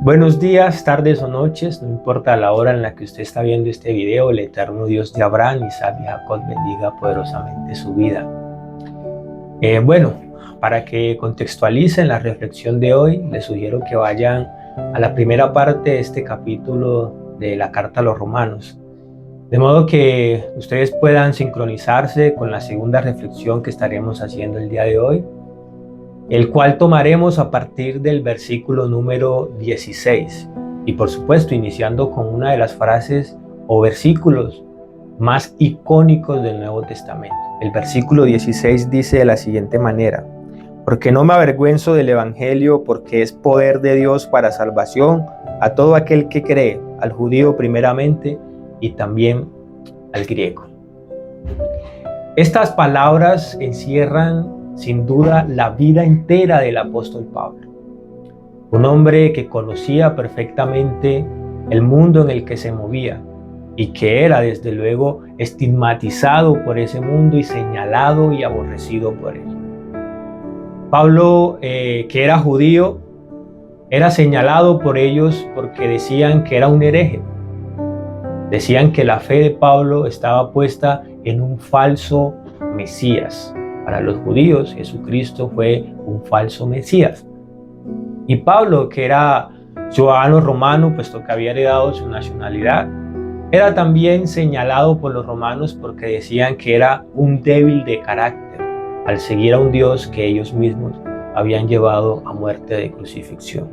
Buenos días, tardes o noches, no importa la hora en la que usted está viendo este video, el eterno Dios de Abraham, Isaac y Jacob bendiga poderosamente su vida. Para que contextualicen la reflexión de hoy, les sugiero que vayan a la primera parte de este capítulo de la carta a los Romanos, de modo que ustedes puedan sincronizarse con la segunda reflexión que estaremos haciendo el día de hoy, el cual tomaremos a partir del versículo número 16 y por supuesto iniciando con una de las frases o versículos más icónicos del Nuevo Testamento. El versículo 16 dice de la siguiente manera: porque no me avergüenzo del Evangelio, porque es poder de Dios para salvación a todo aquel que cree, al judío primeramente y también al griego. Estas palabras encierran sin duda la vida entera del apóstol Pablo, un hombre que conocía perfectamente el mundo en el que se movía y que era desde luego estigmatizado por ese mundo y señalado y aborrecido por él. Pablo, que era judío, era señalado por ellos porque decían que era un hereje. Decían que la fe de Pablo estaba puesta en un falso Mesías. Para los judíos, Jesucristo fue un falso Mesías. Y Pablo, que era ciudadano romano, puesto que había heredado su nacionalidad, era también señalado por los romanos porque decían que era un débil de carácter al seguir a un Dios que ellos mismos habían llevado a muerte de crucifixión.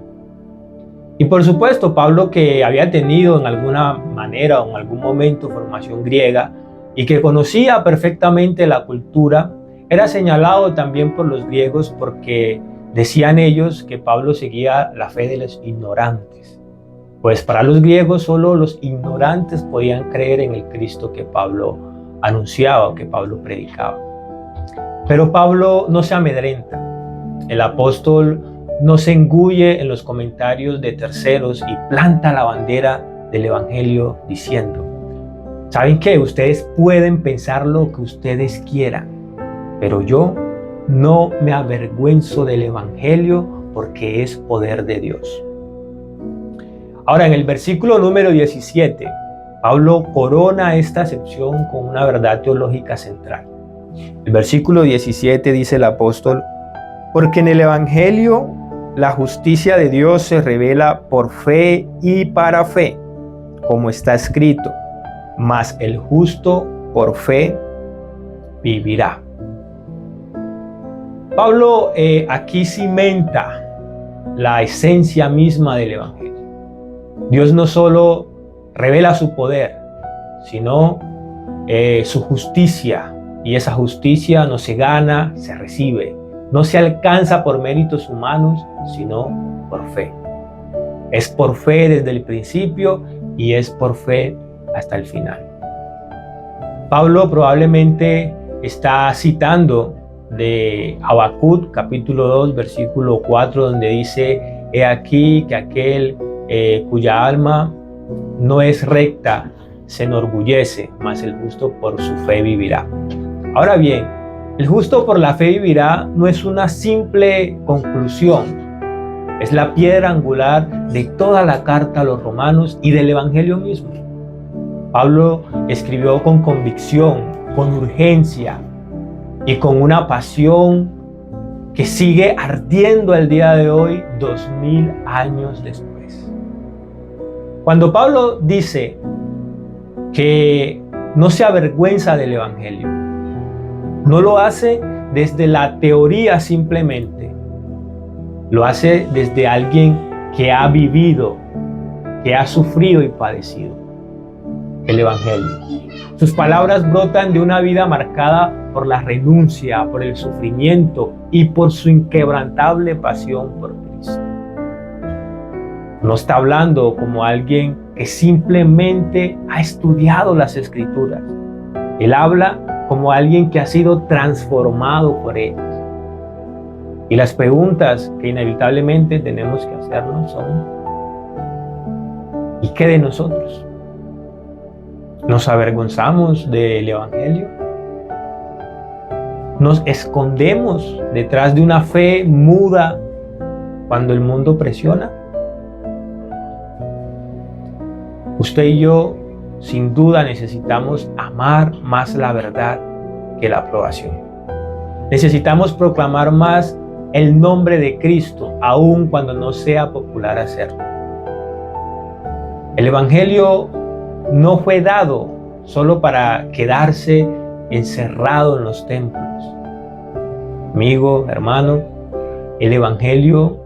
Y por supuesto, Pablo, que había tenido en alguna manera o en algún momento formación griega y que conocía perfectamente la cultura, era señalado también por los griegos porque decían ellos que Pablo seguía la fe de los ignorantes. Pues para los griegos solo los ignorantes podían creer en el Cristo que Pablo anunciaba o que Pablo predicaba. Pero Pablo no se amedrenta. El apóstol no se engulle en los comentarios de terceros y planta la bandera del Evangelio diciendo: ¿saben qué? Ustedes pueden pensar lo que ustedes quieran, pero yo no me avergüenzo del Evangelio porque es poder de Dios. Ahora, en el versículo número 17, Pablo corona esta acepción con una verdad teológica central. El versículo 17 dice el apóstol: porque en el Evangelio la justicia de Dios se revela por fe y para fe, como está escrito, mas el justo por fe vivirá. Pablo aquí cimenta la esencia misma del Evangelio. Dios no solo revela su poder, sino su justicia. Y esa justicia no se gana, se recibe. No se alcanza por méritos humanos, sino por fe. Es por fe desde el principio y es por fe hasta el final. Pablo probablemente está citando de Habacuc, capítulo 2, versículo 4, donde dice: he aquí que aquel cuya alma no es recta se enorgullece, mas el justo por su fe vivirá. Ahora bien, el justo por la fe vivirá no es una simple conclusión, es la piedra angular de toda la carta a los romanos y del Evangelio mismo. Pablo escribió con convicción, con urgencia y con una pasión que sigue ardiendo al día de hoy, 2000 años después. Cuando Pablo dice que no se avergüenza del Evangelio, no lo hace desde la teoría simplemente, lo hace desde alguien que ha vivido, que ha sufrido y padecido el Evangelio. Sus palabras brotan de una vida marcada por la renuncia, por el sufrimiento y por su inquebrantable pasión por Cristo. No está hablando como alguien que simplemente ha estudiado las Escrituras. Él habla como alguien que ha sido transformado por ellas. Y las preguntas que inevitablemente tenemos que hacernos son: ¿y qué de nosotros? ¿Nos avergonzamos del Evangelio? ¿Nos escondemos detrás de una fe muda cuando el mundo presiona? Usted y yo, sin duda, necesitamos amar más la verdad que la aprobación. Necesitamos proclamar más el nombre de Cristo, aun cuando no sea popular hacerlo. El Evangelio no fue dado solo para quedarse encerrado en los templos. Amigo, hermano, el Evangelio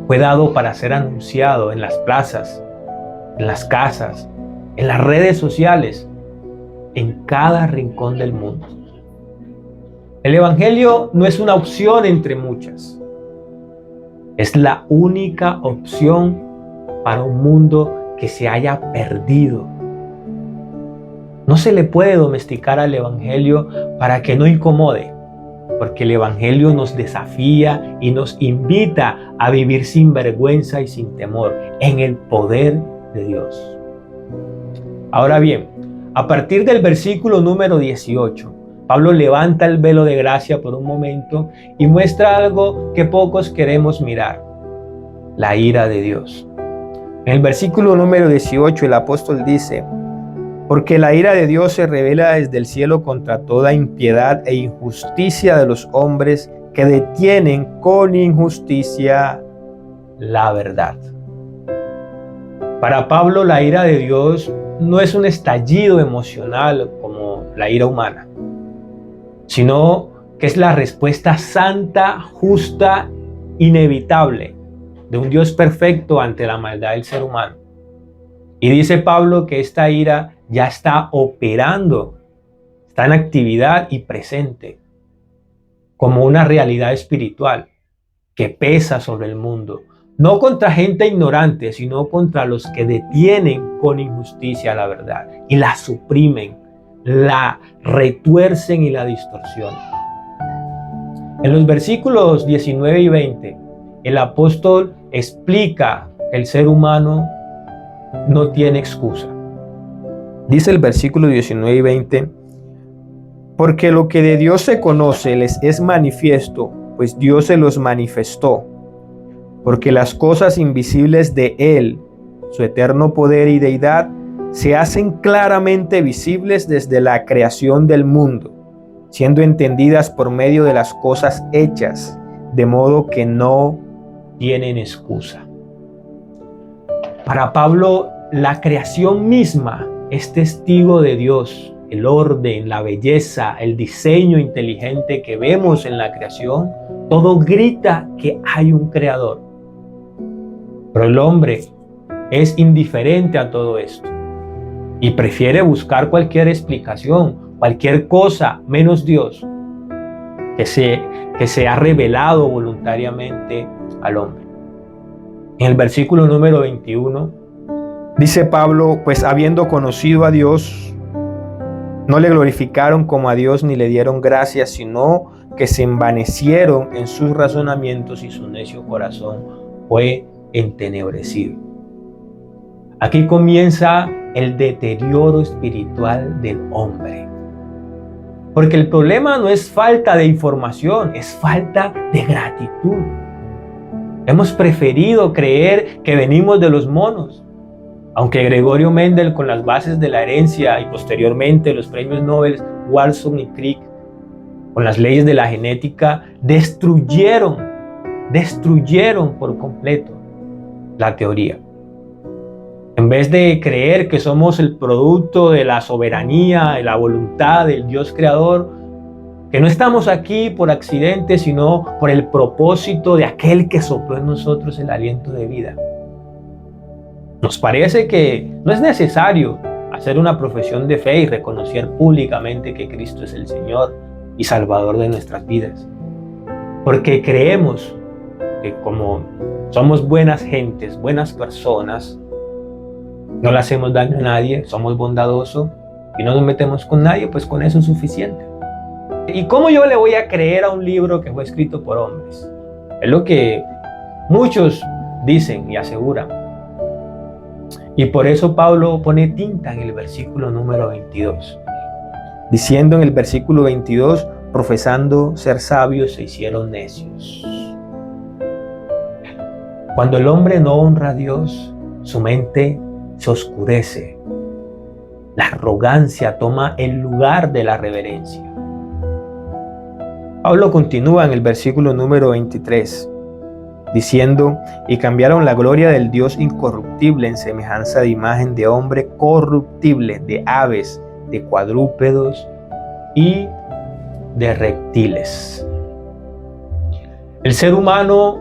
fue dado para ser anunciado en las plazas, en las casas, en las redes sociales, en cada rincón del mundo. El Evangelio no es una opción entre muchas. Es la única opción para un mundo que se haya perdido. No se le puede domesticar al Evangelio para que no incomode, porque el Evangelio nos desafía y nos invita a vivir sin vergüenza y sin temor en el poder de Dios. Ahora bien, a partir del versículo número 18, Pablo levanta el velo de gracia por un momento y muestra algo que pocos queremos mirar: la ira de Dios. En el versículo número 18 el apóstol dice: porque la ira de Dios se revela desde el cielo contra toda impiedad e injusticia de los hombres que detienen con injusticia la verdad. Para Pablo, la ira de Dios no es un estallido emocional como la ira humana, sino que es la respuesta santa, justa, inevitable de un Dios perfecto ante la maldad del ser humano. Y dice Pablo que esta ira ya está operando, está en actividad y presente, como una realidad espiritual que pesa sobre el mundo, no contra gente ignorante, sino contra los que detienen con injusticia la verdad y la suprimen, la retuercen y la distorsionan. En los versículos 19 y 20, el apóstol explica que el ser humano no tiene excusa. Dice el versículo 19 y 20: porque lo que de Dios se conoce les es manifiesto, pues Dios se los manifestó. Porque las cosas invisibles de Él, su eterno poder y deidad, se hacen claramente visibles desde la creación del mundo, siendo entendidas por medio de las cosas hechas, de modo que no tienen excusa. Para Pablo, la creación misma es testigo de Dios. El orden, la belleza, el diseño inteligente que vemos en la creación, todo grita que hay un creador. Pero el hombre es indiferente a todo esto y prefiere buscar cualquier explicación, cualquier cosa menos Dios, que se ha revelado voluntariamente al hombre. En el versículo número 21 dice Pablo: pues habiendo conocido a Dios, no le glorificaron como a Dios ni le dieron gracias, sino que se envanecieron en sus razonamientos y su necio corazón fue entenebrecido. Aquí comienza el deterioro espiritual del hombre. Porque el problema no es falta de información, es falta de gratitud. Hemos preferido creer que venimos de los monos. Aunque Gregorio Mendel, con las bases de la herencia y posteriormente los premios Nobel Watson y Crick, con las leyes de la genética, destruyeron por completo la teoría. En vez de creer que somos el producto de la soberanía, de la voluntad del Dios creador, que no estamos aquí por accidente, sino por el propósito de aquel que sopló en nosotros el aliento de vida. Nos parece que no es necesario hacer una profesión de fe y reconocer públicamente que Cristo es el Señor y Salvador de nuestras vidas, porque creemos que como somos buenas gentes, buenas personas, no le hacemos daño a nadie, somos bondadosos y no nos metemos con nadie, pues con eso es suficiente. ¿Y cómo yo le voy a creer a un libro que fue escrito por hombres? Es lo que muchos dicen y aseguran. Y por eso Pablo pone tinta en el versículo número 22, diciendo en el versículo 22: profesando ser sabios se hicieron necios. Cuando el hombre no honra a Dios, su mente se oscurece. La arrogancia toma el lugar de la reverencia. Pablo continúa en el versículo número 23, diciendo: y cambiaron la gloria del Dios incorruptible en semejanza de imagen de hombre corruptible, de aves, de cuadrúpedos y de reptiles. El ser humano,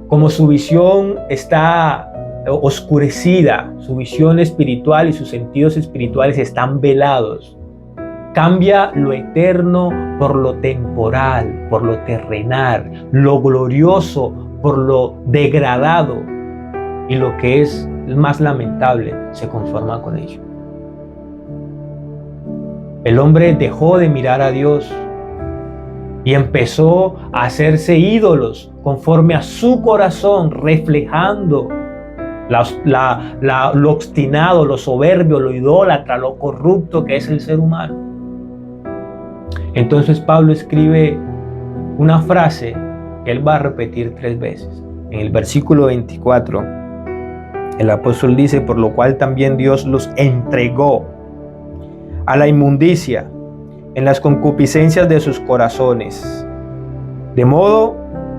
como su visión está oscurecida, su visión espiritual y sus sentidos espirituales están velados, cambia lo eterno por lo temporal, por lo terrenal, lo glorioso por lo degradado, y lo que es más lamentable se conforma con ello. El hombre dejó de mirar a Dios y empezó a hacerse ídolos conforme a su corazón, reflejando lo obstinado, lo soberbio, lo idólatra, lo corrupto que es el ser humano. Entonces Pablo escribe una frase que él va a repetir 3 veces. En el versículo 24, el apóstol dice: por lo cual también Dios los entregó a la inmundicia en las concupiscencias de sus corazones, de modo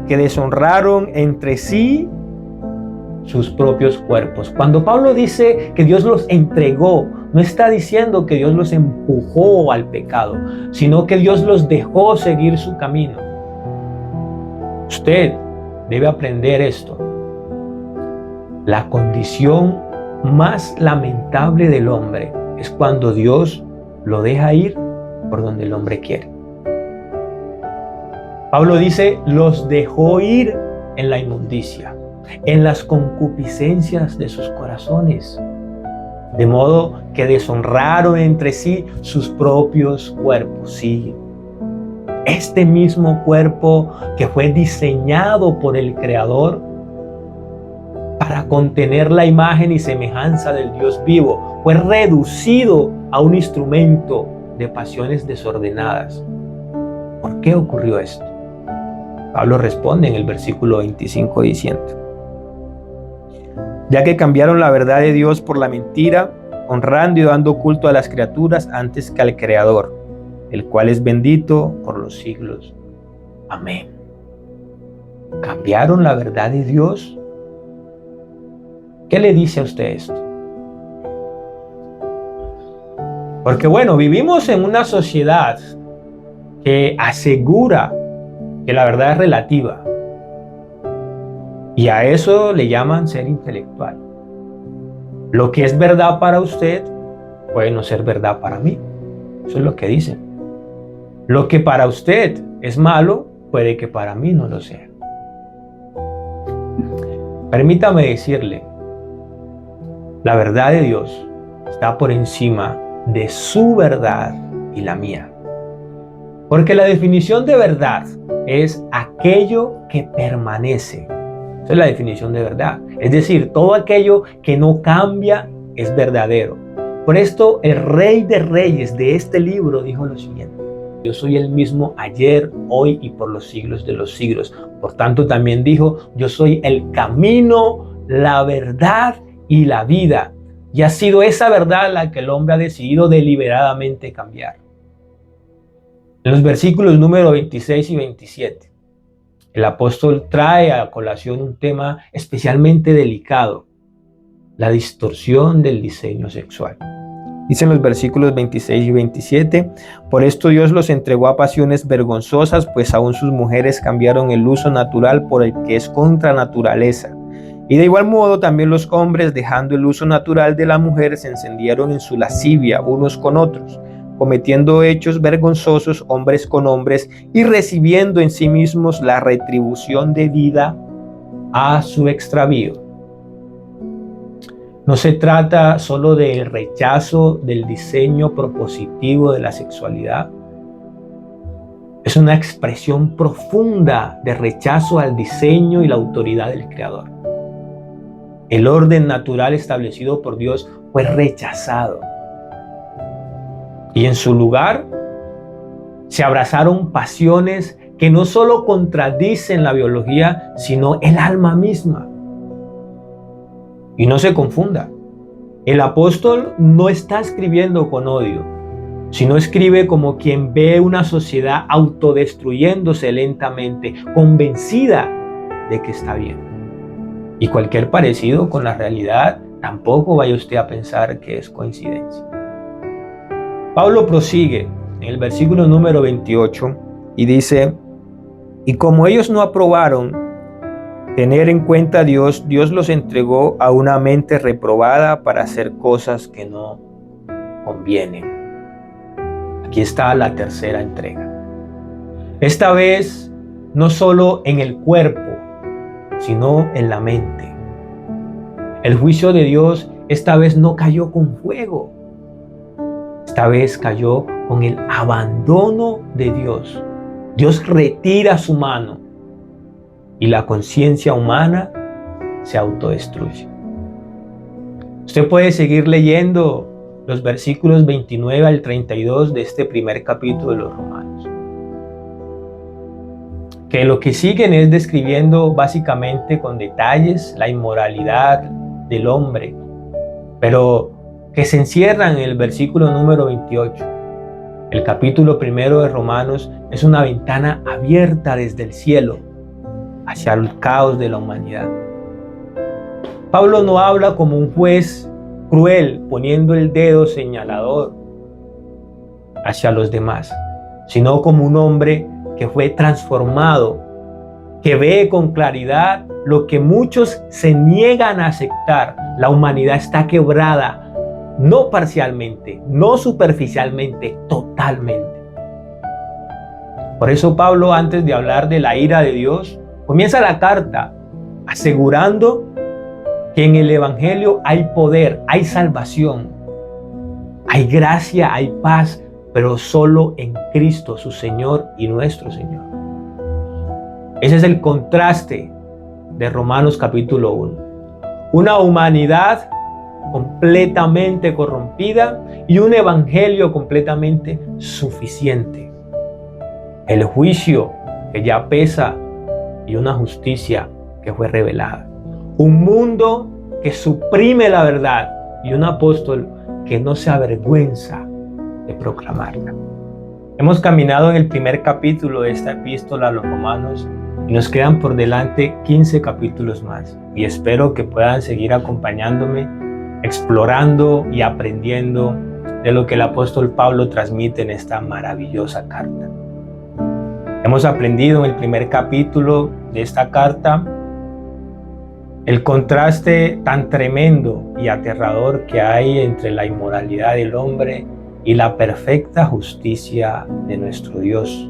que deshonraron entre sí sus propios cuerpos. Cuando Pablo dice que Dios los entregó, no está diciendo que Dios los empujó al pecado, sino que Dios los dejó seguir su camino. Usted debe aprender esto. La condición más lamentable del hombre es cuando Dios lo deja ir por donde el hombre quiere. Pablo dice: los dejó ir en la inmundicia, en las concupiscencias de sus corazones, de modo que deshonraron entre sí sus propios cuerpos. Sí, este mismo cuerpo que fue diseñado por el Creador para contener la imagen y semejanza del Dios vivo, fue reducido a un instrumento de pasiones desordenadas. ¿Por qué ocurrió esto? Pablo responde en el versículo 25 diciendo: ya que cambiaron la verdad de Dios por la mentira, honrando y dando culto a las criaturas antes que al Creador, el cual es bendito por los siglos. Amén. ¿Cambiaron la verdad de Dios? ¿Qué le dice a usted esto? Porque bueno, vivimos en una sociedad que asegura que la verdad es relativa. Y a eso le llaman ser intelectual. Lo que es verdad para usted puede no ser verdad para mí. Eso es lo que dicen. Lo que para usted es malo puede que para mí no lo sea. Permítame decirle, la verdad de Dios está por encima de su verdad y la mía. Porque la definición de verdad es aquello que permanece. Esa es la definición de verdad. Es decir, todo aquello que no cambia es verdadero. Por esto, el Rey de Reyes de este libro dijo lo siguiente: yo soy el mismo ayer, hoy y por los siglos de los siglos. Por tanto, también dijo: yo soy el camino, la verdad y la vida. Y ha sido esa verdad la que el hombre ha decidido deliberadamente cambiar. En los versículos número 26 y 27, el apóstol trae a colación un tema especialmente delicado: la distorsión del diseño sexual. Dice en los versículos 26 y 27, por esto Dios los entregó a pasiones vergonzosas, pues aún sus mujeres cambiaron el uso natural por el que es contra naturaleza. Y de igual modo también los hombres, dejando el uso natural de la mujer, se encendieron en su lascivia unos con otros, cometiendo hechos vergonzosos hombres con hombres y recibiendo en sí mismos la retribución debida a su extravío. No se trata solo del rechazo del diseño propositivo de la sexualidad. Es una expresión profunda de rechazo al diseño y la autoridad del Creador. El orden natural establecido por Dios fue rechazado. Y en su lugar se abrazaron pasiones que no solo contradicen la biología, sino el alma misma. Y no se confunda, El apóstol no está escribiendo con odio, sino escribe como quien ve una sociedad autodestruyéndose lentamente, convencida de que está bien. Y cualquier parecido con la realidad, tampoco vaya usted a pensar que es coincidencia. Pablo prosigue en el versículo número 28 y dice: y como ellos no aprobaron tener en cuenta a Dios, Dios los entregó a una mente reprobada para hacer cosas que no convienen. Aquí está la tercera entrega. Esta vez no solo en el cuerpo, sino en la mente. El juicio de Dios esta vez no cayó con fuego. Esta vez cayó con el abandono de Dios. Dios retira su mano y la conciencia humana se autodestruye. Usted puede seguir leyendo los versículos 29 al 32 de este primer capítulo de los Romanos, que lo que siguen es describiendo básicamente con detalles la inmoralidad del hombre, pero que se encierran en el versículo número 28. El capítulo primero de Romanos es una ventana abierta desde el cielo hacia el caos de la humanidad. Pablo no habla como un juez cruel poniendo el dedo señalador hacia los demás, sino como un hombre que fue transformado, que ve con claridad lo que muchos se niegan a aceptar. La humanidad está quebrada, no parcialmente, no superficialmente, totalmente. Por eso Pablo, antes de hablar de la ira de Dios, comienza la carta asegurando que en el Evangelio hay poder, hay salvación, hay gracia, hay paz, pero solo en Cristo, su Señor y nuestro Señor. Ese es el contraste de Romanos capítulo 1. Una humanidad completamente corrompida y un evangelio completamente suficiente. El juicio que ya pesa y una justicia que fue revelada. Un mundo que suprime la verdad y un apóstol que no se avergüenza de proclamarla. Hemos caminado en el primer capítulo de esta epístola a los Romanos y nos quedan por delante 15 capítulos más. Y espero que puedan seguir acompañándome, explorando y aprendiendo de lo que el apóstol Pablo transmite en esta maravillosa carta. Hemos aprendido en el primer capítulo de esta carta el contraste tan tremendo y aterrador que hay entre la inmoralidad del hombre y la perfecta justicia de nuestro Dios.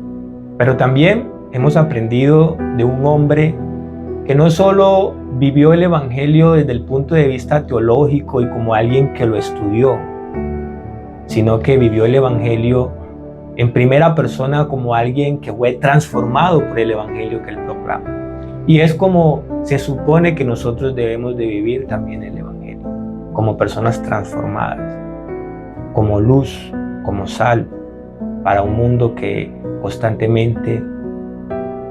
Pero también hemos aprendido de un hombre que no solo vivió el Evangelio desde el punto de vista teológico y como alguien que lo estudió, sino que vivió el Evangelio en primera persona como alguien que fue transformado por el Evangelio que él proclama. Y es como se supone que nosotros debemos de vivir también el Evangelio, como personas transformadas, como luz, como sal, para un mundo que constantemente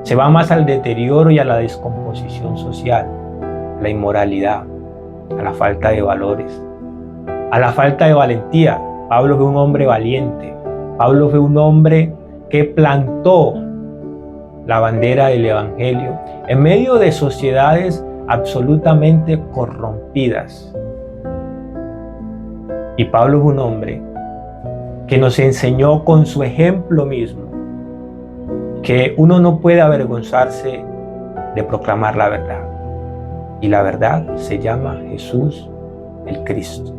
se va más al deterioro y a la descomposición social, a la inmoralidad, a la falta de valores, a la falta de valentía. Pablo fue un hombre valiente. Pablo fue un hombre que plantó la bandera del Evangelio en medio de sociedades absolutamente corrompidas. Y Pablo fue un hombre que nos enseñó con su ejemplo mismo que uno no puede avergonzarse de proclamar la verdad. Y la verdad se llama Jesús el Cristo.